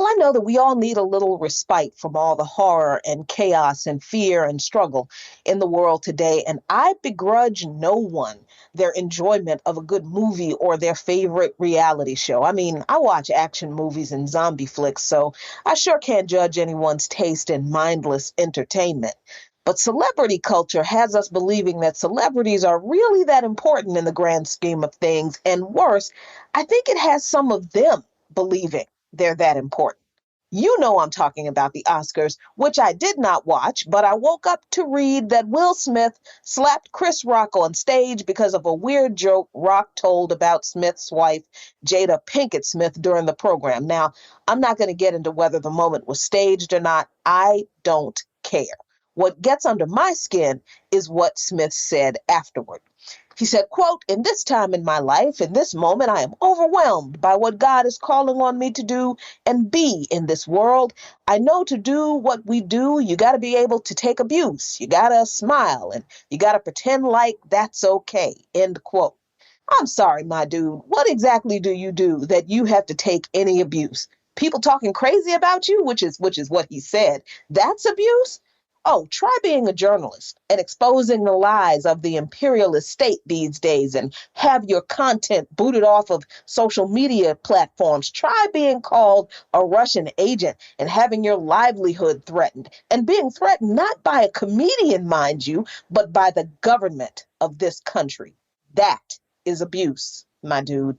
Well, I know that we all need a little respite from all the horror and chaos and fear and struggle in the world today, and I begrudge no one their enjoyment of a good movie or their favorite reality show. I mean, I watch action movies and zombie flicks, so I sure can't judge anyone's taste in mindless entertainment. But celebrity culture has us believing that celebrities are really that important in the grand scheme of things, and worse, I think it has some of them believing they're that important. You know I'm talking about the Oscars, which I did not watch, but I woke up to read that Will Smith slapped Chris Rock on stage because of a weird joke Rock told about Smith's wife, Jada Pinkett Smith, during the program. Now, I'm not going to get into whether the moment was staged or not. I don't care. What gets under my skin is what Smith said afterward. He said, quote, "In this time in my life, in this moment, I am overwhelmed by what God is calling on me to do and be in this world. I know to do what we do, you got to be able to take abuse. You got to smile and you got to pretend like that's okay," end quote. I'm sorry, my dude. What exactly do you do that you have to take any abuse? People talking crazy about you, which is what he said. That's abuse? Oh, try being a journalist and exposing the lies of the imperialist state these days and have your content booted off of social media platforms. Try being called a Russian agent and having your livelihood threatened, and being threatened not by a comedian, mind you, but by the government of this country. That is abuse, my dude.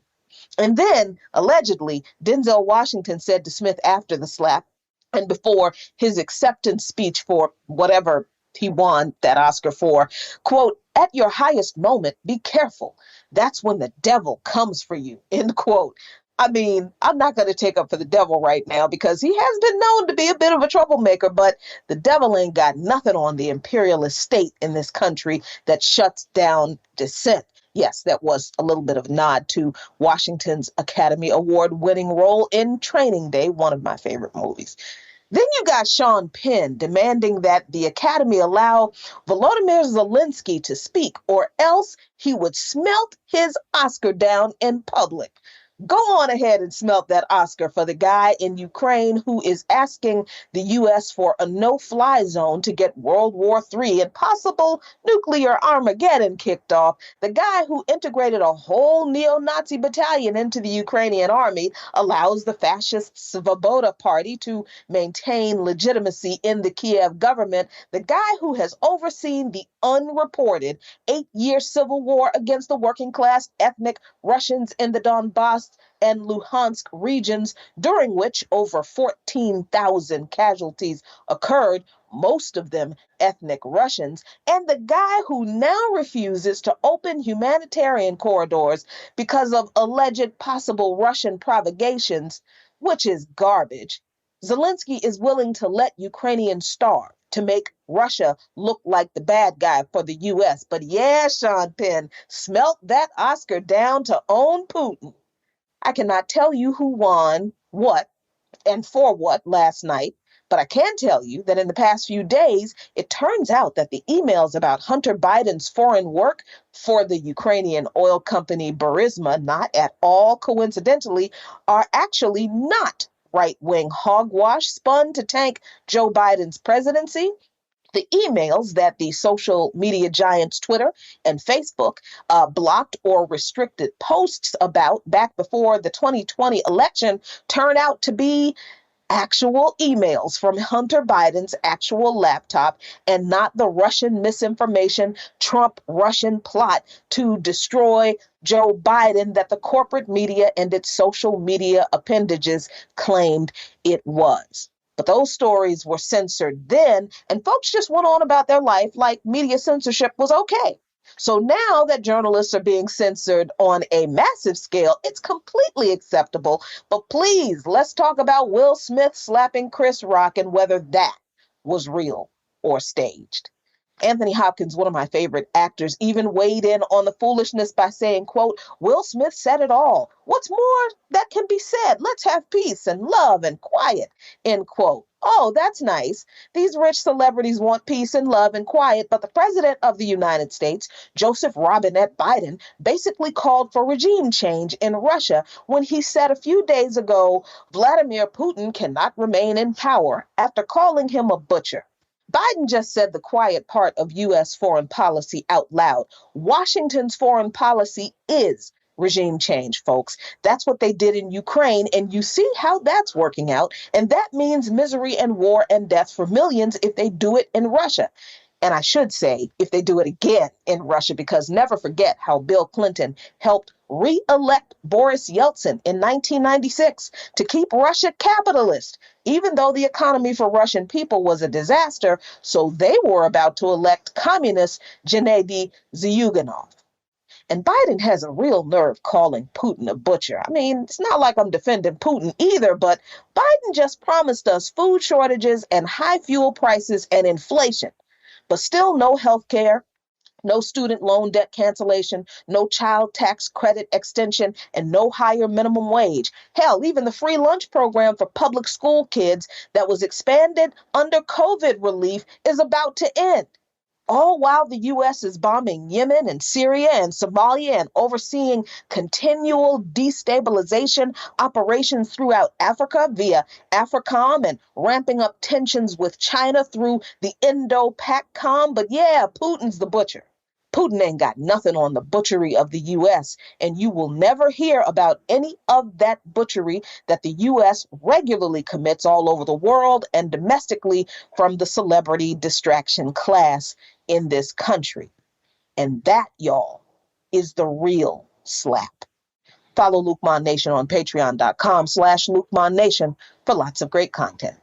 And then, allegedly, Denzel Washington said to Smith after the slap and before his acceptance speech for whatever he won that Oscar for, quote, "At your highest moment, be careful. That's when the devil comes for you," end quote. I mean, I'm not going to take up for the devil right now because he has been known to be a bit of a troublemaker, but the devil ain't got nothing on the imperialist state in this country that shuts down dissent. Yes, that was a little bit of a nod to Washington's Academy Award winning role in Training Day, one of my favorite movies. Then you got Sean Penn demanding that the Academy allow Volodymyr Zelensky to speak, or else he would smelt his Oscar down in public. Go on ahead and smelt that Oscar for the guy in Ukraine who is asking the U.S. for a no-fly zone to get World War III and possible nuclear Armageddon kicked off. The guy who integrated a whole neo-Nazi battalion into the Ukrainian army allows the fascist Svoboda Party to maintain legitimacy in the Kiev government. The guy who has overseen the unreported 8-year civil war against the working-class ethnic Russians in the Donbass and Luhansk regions, during which over 14,000 casualties occurred, most of them ethnic Russians, and the guy who now refuses to open humanitarian corridors because of alleged possible Russian provocations, which is garbage. Zelensky is willing to let Ukrainians starve to make Russia look like the bad guy for the U.S. But yeah, Sean Penn, smelt that Oscar down to own Putin. I cannot tell you who won what and for what last night, but I can tell you that in the past few days, it turns out that the emails about Hunter Biden's foreign work for the Ukrainian oil company Burisma, not at all coincidentally, are actually not right-wing hogwash spun to tank Joe Biden's presidency. The emails that the social media giants Twitter and Facebook blocked or restricted posts about back before the 2020 election turn out to be actual emails from Hunter Biden's actual laptop and not the Russian misinformation Trump Russian plot to destroy Joe Biden that the corporate media and its social media appendages claimed it was. But those stories were censored then, and folks just went on about their life like media censorship was okay. So now that journalists are being censored on a massive scale, it's completely acceptable. But please, let's talk about Will Smith slapping Chris Rock and whether that was real or staged. Anthony Hopkins, one of my favorite actors, even weighed in on the foolishness by saying, quote, Will Smith said it all. What's more that can be said? Let's have peace and love and quiet, end quote. Oh, that's nice. These rich celebrities want peace and love and quiet, but the president of the United States, Joseph Robinette Biden, basically called for regime change in Russia when he said a few days ago, Vladimir Putin cannot remain in power after calling him a butcher. Biden just said the quiet part of U.S. foreign policy out loud. Washington's foreign policy is regime change, folks. That's what they did in Ukraine, and you see how that's working out. And that means misery and war and death for millions if they do it in Russia. And I should say, if they do it again in Russia, because never forget how Bill Clinton helped re-elect Boris Yeltsin in 1996 to keep Russia capitalist, even though the economy for Russian people was a disaster, so they were about to elect communist Gennady Zyuganov. And Biden has a real nerve calling Putin a butcher. I mean, it's not like I'm defending Putin either, but Biden just promised us food shortages and high fuel prices and inflation, but still no health care, no student loan debt cancellation, no child tax credit extension, and no higher minimum wage. Hell, even the free lunch program for public school kids that was expanded under COVID relief is about to end. All while the U.S. is bombing Yemen and Syria and Somalia and overseeing continual destabilization operations throughout Africa via AFRICOM and ramping up tensions with China through the Indo-PACOM. But yeah, Putin's the butcher. Putin ain't got nothing on the butchery of the U.S., and you will never hear about any of that butchery that the U.S. regularly commits all over the world and domestically from the celebrity distraction class in this country. And that, y'all, is the real slap. Follow Luqman Nation on patreon.com/LuqmanNation for lots of great content.